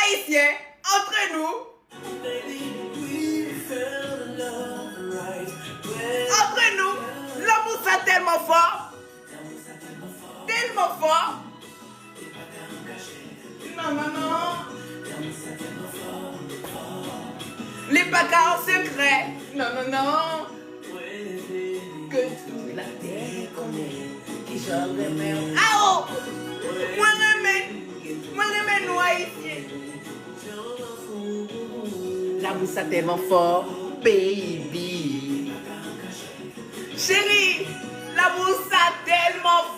haïtiens, entre nous. Entre nous, l'amour c'est tellement fort. Tellement fort. Non, non, non. Les bagarres en secret. Non, non, non. Que toute la terre connaît. Qui j'en remets. Ah oh! Moi remets nous haïtiens. L'amour c'est tellement fort. Baby. Chérie, l'amour c'est tellement fort.